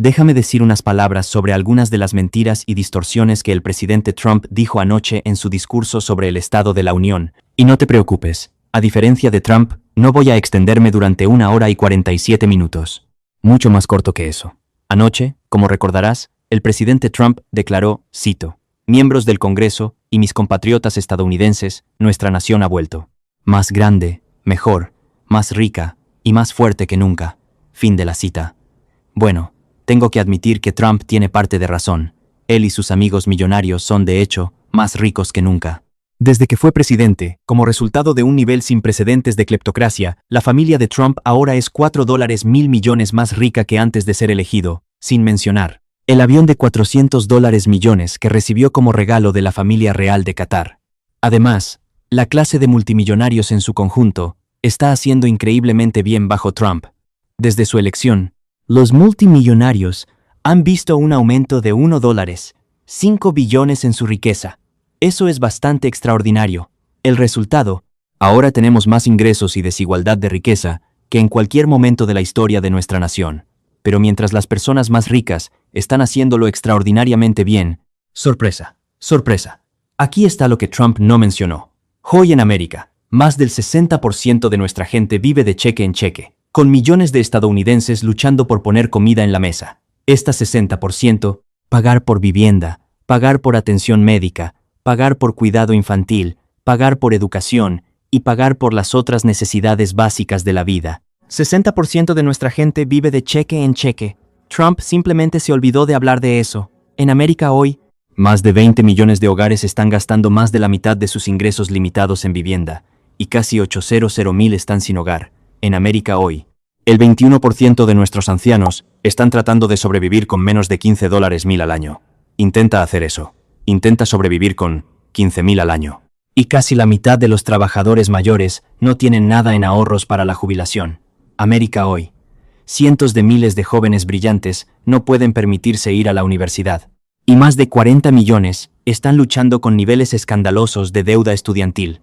Déjame decir unas palabras sobre algunas de las mentiras y distorsiones que el presidente Trump dijo anoche en su discurso sobre el Estado de la Unión. Y no te preocupes, a diferencia de Trump, no voy a extenderme durante 1 hora y 47 minutos. Mucho más corto que eso. Anoche, como recordarás, el presidente Trump declaró, cito, «Miembros del Congreso y mis compatriotas estadounidenses, nuestra nación ha vuelto más grande, mejor, más rica y más fuerte que nunca». Fin de la cita. Bueno, tengo que admitir que Trump tiene parte de razón. Él y sus amigos millonarios son, de hecho, más ricos que nunca. Desde que fue presidente, como resultado de un nivel sin precedentes de cleptocracia, la familia de Trump ahora es $4.000 millones más rica que antes de ser elegido, sin mencionar el avión de $400 millones que recibió como regalo de la familia real de Qatar. Además, la clase de multimillonarios en su conjunto está haciendo increíblemente bien bajo Trump. Desde su elección, los multimillonarios han visto un aumento de $1.5 billones en su riqueza. Eso es bastante extraordinario. El resultado, ahora tenemos más ingresos y desigualdad de riqueza que en cualquier momento de la historia de nuestra nación. Pero mientras las personas más ricas están haciéndolo extraordinariamente bien, sorpresa, sorpresa. Aquí está lo que Trump no mencionó. Hoy en América, más del 60% de nuestra gente vive de cheque en cheque, con millones de estadounidenses luchando por poner comida en la mesa. Esta 60%, pagar por vivienda, pagar por atención médica, pagar por cuidado infantil, pagar por educación y pagar por las otras necesidades básicas de la vida. 60% de nuestra gente vive de cheque en cheque. Trump simplemente se olvidó de hablar de eso. En América hoy, más de 20 millones de hogares están gastando más de la mitad de sus ingresos limitados en vivienda, y casi 800,000 están sin hogar. En América hoy, el 21% de nuestros ancianos están tratando de sobrevivir con menos de $15,000 al año. Intenta hacer eso. Intenta sobrevivir con 15,000 al año. Y casi la mitad de los trabajadores mayores no tienen nada en ahorros para la jubilación. América hoy. Cientos de miles de jóvenes brillantes no pueden permitirse ir a la universidad. Y más de 40 millones están luchando con niveles escandalosos de deuda estudiantil.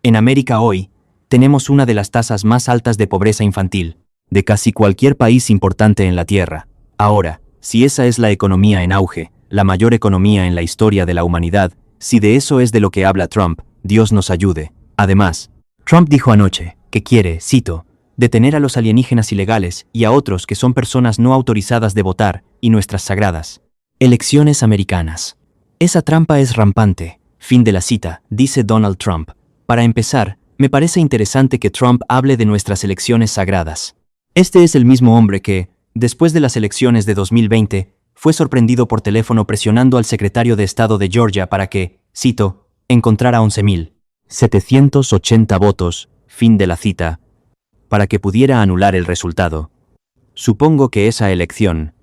En América hoy, tenemos una de las tasas más altas de pobreza infantil, de casi cualquier país importante en la Tierra. Ahora, si esa es la economía en auge, la mayor economía en la historia de la humanidad, si de eso es de lo que habla Trump, Dios nos ayude. Además, Trump dijo anoche que quiere, cito, detener a los alienígenas ilegales y a otros que son personas no autorizadas de votar y nuestras sagradas elecciones americanas. Esa trampa es rampante. Fin de la cita, dice Donald Trump. Para empezar, me parece interesante que Trump hable de nuestras elecciones sagradas. Este es el mismo hombre que, después de las elecciones de 2020, fue sorprendido por teléfono presionando al secretario de Estado de Georgia para que, cito, encontrara 11,780 votos, fin de la cita, para que pudiera anular el resultado. Supongo que esa elección,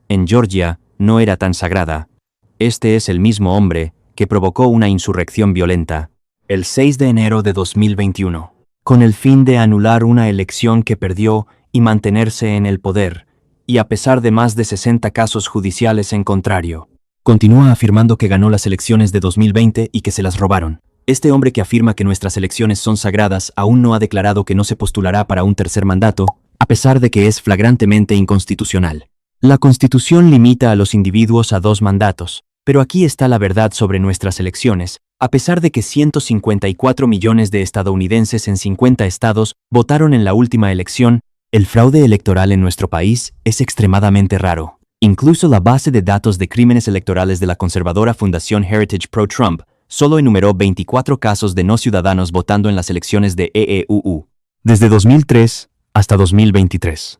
en Georgia, no era tan sagrada. Este es el mismo hombre que provocó una insurrección violenta, el 6 de enero de 2021, con el fin de anular una elección que perdió y mantenerse en el poder, y a pesar de más de 60 casos judiciales en contrario. Continúa afirmando que ganó las elecciones de 2020 y que se las robaron. Este hombre que afirma que nuestras elecciones son sagradas aún no ha declarado que no se postulará para un tercer mandato, a pesar de que es flagrantemente inconstitucional. La Constitución limita a los individuos a 2 mandatos, pero aquí está la verdad sobre nuestras elecciones. A pesar de que 154 millones de estadounidenses en 50 estados votaron en la última elección, el fraude electoral en nuestro país es extremadamente raro. Incluso la base de datos de crímenes electorales de la conservadora Fundación Heritage Pro-Trump solo enumeró 24 casos de no ciudadanos votando en las elecciones de EEUU. Desde 2003 hasta 2023.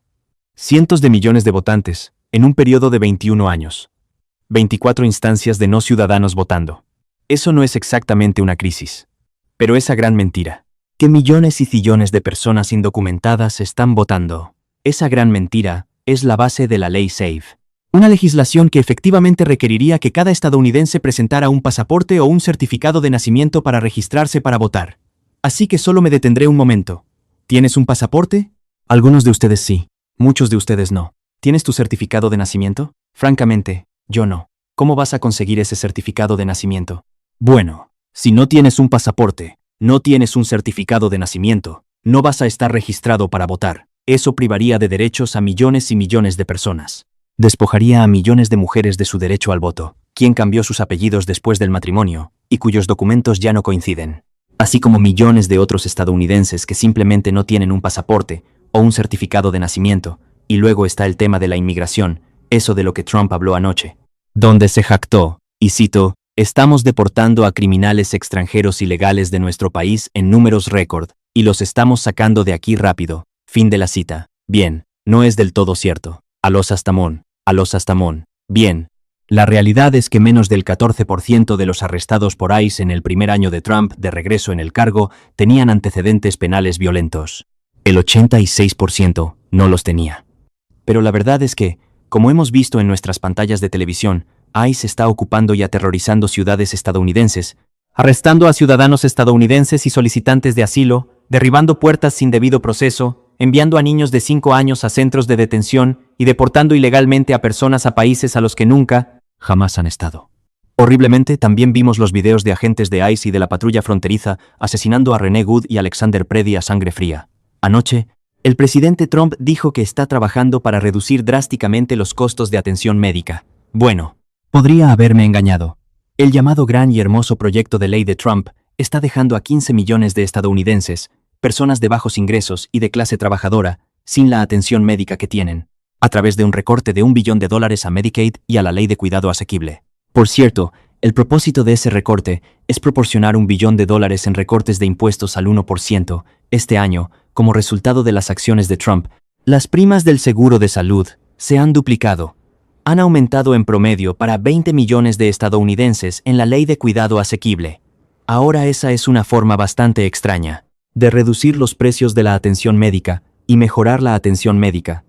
Cientos de millones de votantes, en un periodo de 21 años. 24 instancias de no ciudadanos votando. Eso no es exactamente una crisis. Pero esa gran mentira, que millones y zillones de personas indocumentadas están votando. Esa gran mentira es la base de la ley SAVE. Una legislación que efectivamente requeriría que cada estadounidense presentara un pasaporte o un certificado de nacimiento para registrarse para votar. Así que solo me detendré un momento. ¿Tienes un pasaporte? Algunos de ustedes sí, muchos de ustedes no. ¿Tienes tu certificado de nacimiento? Francamente, yo no. ¿Cómo vas a conseguir ese certificado de nacimiento? Bueno, si no tienes un pasaporte, no tienes un certificado de nacimiento, no vas a estar registrado para votar. Eso privaría de derechos a millones y millones de personas. Despojaría a millones de mujeres de su derecho al voto, quien cambió sus apellidos después del matrimonio, y cuyos documentos ya no coinciden. Así como millones de otros estadounidenses que simplemente no tienen un pasaporte o un certificado de nacimiento. Y luego está el tema de la inmigración, eso de lo que Trump habló anoche, donde se jactó, y cito, estamos deportando a criminales extranjeros ilegales de nuestro país en números récord, y los estamos sacando de aquí rápido. Fin de la cita. Bien, no es del todo cierto. Alos Astamón. Bien. La realidad es que menos del 14% de los arrestados por ICE en el primer año de Trump de regreso en el cargo tenían antecedentes penales violentos. El 86% no los tenía. Pero la verdad es que, como hemos visto en nuestras pantallas de televisión, ICE está ocupando y aterrorizando ciudades estadounidenses, arrestando a ciudadanos estadounidenses y solicitantes de asilo, derribando puertas sin debido proceso, enviando a niños de 5 años a centros de detención y deportando ilegalmente a personas a países a los que nunca, jamás han estado. Horriblemente, también vimos los videos de agentes de ICE y de la patrulla fronteriza asesinando a René Good y Alexander Preddy a sangre fría. Anoche, el presidente Trump dijo que está trabajando para reducir drásticamente los costos de atención médica. Bueno, podría haberme engañado. El llamado gran y hermoso proyecto de ley de Trump está dejando a 15 millones de estadounidenses, personas de bajos ingresos y de clase trabajadora, sin la atención médica que tienen, a través de un recorte de $1 billón a Medicaid y a la ley de cuidado asequible. Por cierto, el propósito de ese recorte es proporcionar $1 billón en recortes de impuestos al 1% este año, como resultado de las acciones de Trump. Las primas del seguro de salud se han duplicado. Han aumentado en promedio para 20 millones de estadounidenses en la ley de cuidado asequible. Ahora esa es una forma bastante extraña de reducir los precios de la atención médica y mejorar la atención médica.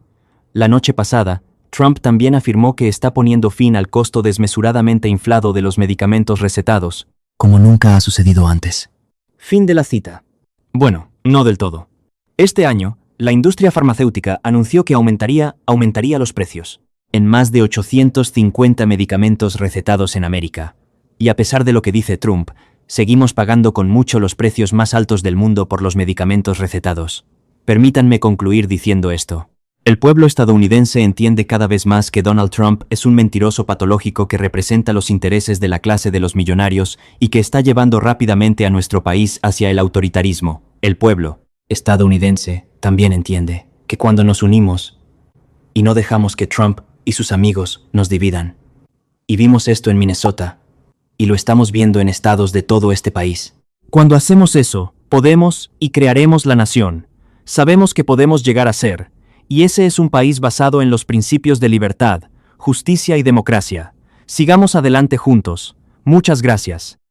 La noche pasada, Trump también afirmó que está poniendo fin al costo desmesuradamente inflado de los medicamentos recetados, como nunca ha sucedido antes. Fin de la cita. Bueno, no del todo. Este año, la industria farmacéutica anunció que aumentaría los precios en más de 850 medicamentos recetados en América. Y a pesar de lo que dice Trump, seguimos pagando con mucho los precios más altos del mundo por los medicamentos recetados. Permítanme concluir diciendo esto. El pueblo estadounidense entiende cada vez más que Donald Trump es un mentiroso patológico que representa los intereses de la clase de los millonarios y que está llevando rápidamente a nuestro país hacia el autoritarismo. El pueblo estadounidense también entiende que cuando nos unimos y no dejamos que Trump y sus amigos nos dividan. Y vimos esto en Minnesota, y lo estamos viendo en estados de todo este país. Cuando hacemos eso, podemos y crearemos la nación. Sabemos que podemos llegar a ser, y ese es un país basado en los principios de libertad, justicia y democracia. Sigamos adelante juntos. Muchas gracias.